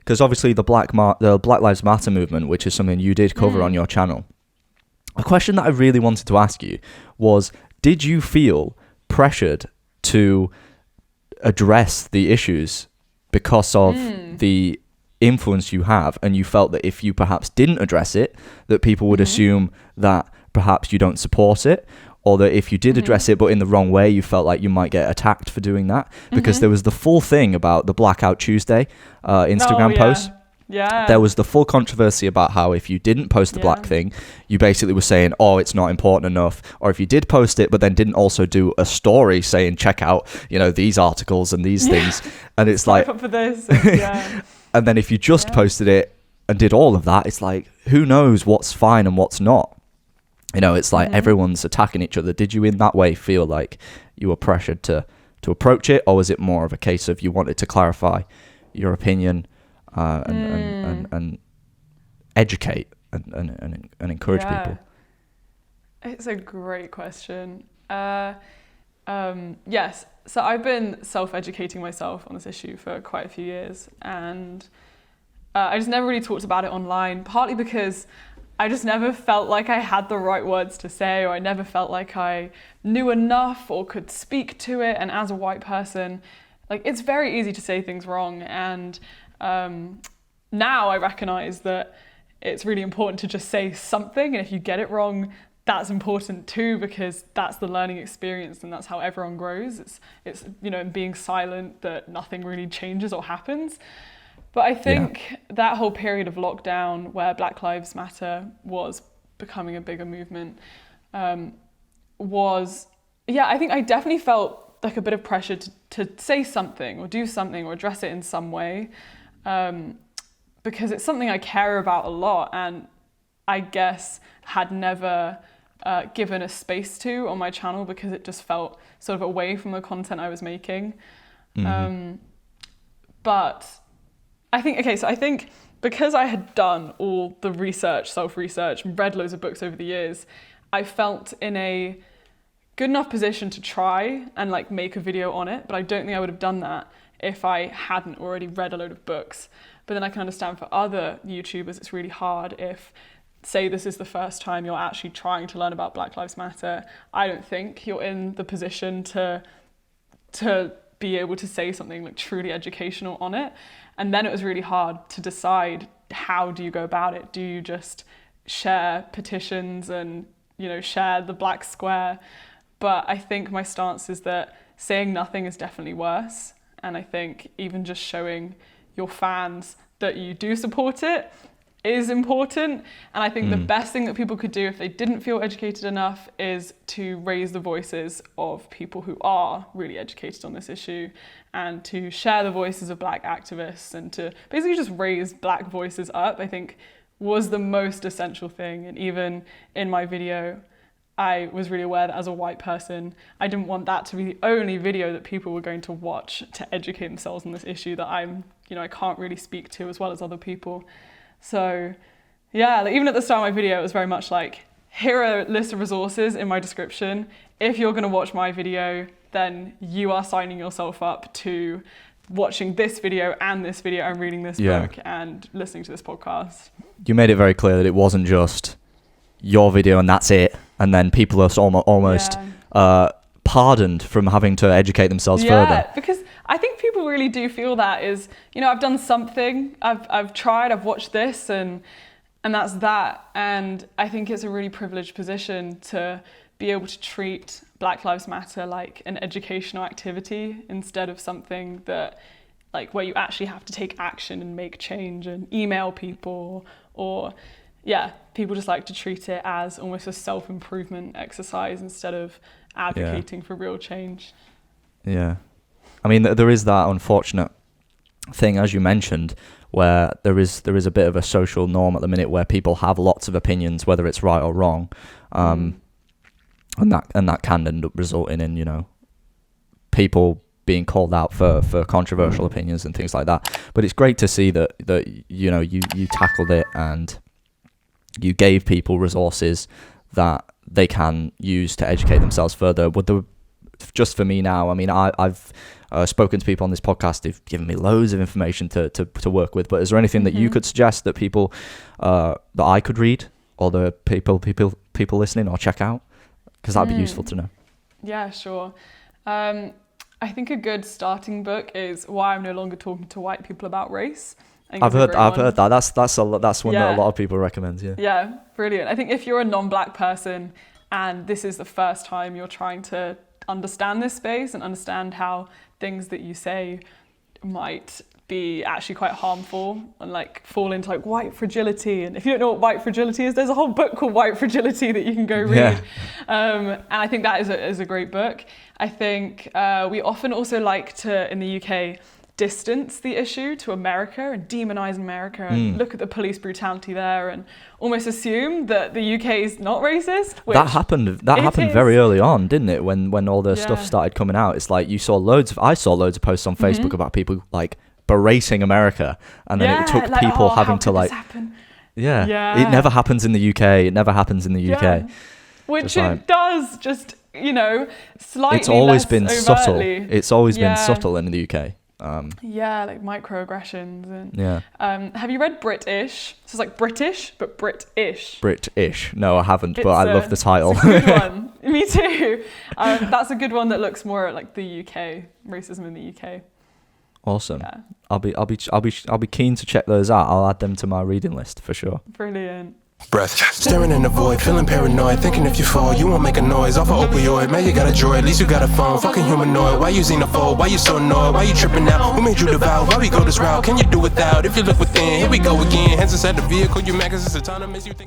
because obviously the Black Lives Matter movement, which is something you did cover on your channel. A question that I really wanted to ask you was, did you feel pressured to address the issues because of the influence you have, and you felt that if you perhaps didn't address it, that people would assume that perhaps you don't support it, or that if you did address it but in the wrong way, you felt like you might get attacked for doing that? Because there was the full thing about the Blackout Tuesday Instagram post. Yeah. There was the full controversy about how if you didn't post the black thing, you basically were saying, oh, it's not important enough. Or if you did post it, but then didn't also do a story saying, check out, these articles and these things. And it's like, up for this. And, and then if you just posted it and did all of that, it's like, who knows what's fine and what's not? It's like everyone's attacking each other. Did you in that way feel like you were pressured to approach it? Or was it more of a case of you wanted to clarify your opinion and educate and encourage people? It's a great question. Yes, so I've been self-educating myself on this issue for quite a few years, and I just never really talked about it online, partly because I just never felt like I had the right words to say, or I never felt like I knew enough or could speak to it. And as a white person, like, it's very easy to say things wrong, and now I recognize that it's really important to just say something, and if you get it wrong, that's important too, because that's the learning experience and that's how everyone grows. It's in being silent that nothing really changes or happens. But I think that whole period of lockdown where Black Lives Matter was becoming a bigger movement I think I definitely felt like a bit of pressure to say something or do something or address it in some way, because it's something I care about a lot, and I guess had never given a space to on my channel because it just felt sort of away from the content I was making. But I think because I had done all the research, self-research, read loads of books over the years, I felt in a good enough position to try and like make a video on it, but I don't think I would have done that if I hadn't already read a load of books. But then I can understand for other YouTubers, it's really hard if, say, this is the first time you're actually trying to learn about Black Lives Matter. I don't think you're in the position to be able to say something like truly educational on it. And then it was really hard to decide, how do you go about it? Do you just share petitions and, share the black square? But I think my stance is that saying nothing is definitely worse. And I think even just showing your fans that you do support it is important. And I think the best thing that people could do if they didn't feel educated enough is to raise the voices of people who are really educated on this issue, and to share the voices of black activists, and to basically just raise black voices up, I think was the most essential thing. And even in my video, I was really aware that as a white person, I didn't want that to be the only video that people were going to watch to educate themselves on this issue that I can't really speak to as well as other people. So even at the start of my video, it was very much like, here are a list of resources in my description. If you're going to watch my video, then you are signing yourself up to watching this video and reading this book and listening to this podcast. You made it very clear that it wasn't just your video and that's it, and then people are almost pardoned from having to educate themselves further. Because I think people really do feel that is, I've done something, I've tried, I've watched this, and that's that. And I think it's a really privileged position to be able to treat Black Lives Matter like an educational activity instead of something that, like, where you actually have to take action and make change and email people, or people just like to treat it as almost a self-improvement exercise instead of advocating for real change. Yeah. I mean, there is that unfortunate thing, as you mentioned, where there is a bit of a social norm at the minute where people have lots of opinions, whether it's right or wrong, and that can end up resulting in people being called out for controversial opinions and things like that. But it's great to see that you tackled it and you gave people resources that they can use to educate themselves further. just for me now. I mean, I've spoken to people on this podcast who've given me loads of information to work with, but is there anything that you could suggest that people that I could read, or the people listening, or check out, because that'd be useful to know? Yeah, sure. I think a good starting book is Why I'm No Longer Talking to White People About Race. I've heard that. That's one that a lot of people recommend. Yeah, brilliant. I think if you're a non-black person and this is the first time you're trying to understand this space and understand how things that you say might be actually quite harmful and like fall into like white fragility, and if you don't know what white fragility is, there's a whole book called White Fragility that you can go read. And I think that is a great book. I think we often also like to, in the UK, distance the issue to America and demonize America and look at the police brutality there and almost assume that the UK is not racist. That happened very early on, didn't it? When all the stuff started coming out, it's like I saw loads of posts on Facebook about people like berating America, and then it took people having to like, it never happens in the UK. It never happens in the UK. Which it does, just slightly. It's always less been overtly. subtle. It's always been subtle in the UK. Like microaggressions and have you read British? So it's like British but British. British. No, I haven't, but I love the title. It's a good one. Me too. That's a good one that looks more at like the UK, racism in the UK. Awesome. Yeah. I'll be keen to check those out. I'll add them to my reading list for sure. Brilliant. Breath, staring in the void, feeling paranoid, thinking if you fall, you won't make a noise. Off of opioid, man, you got a droid, at least you got a phone. Fucking humanoid, why you xenophobe? Why you so annoyed? Why you tripping out? Who made you devout? Why we go this route? Can you do without? If you look within, here we go again. Hands inside the vehicle, you mad cause it's autonomous, you think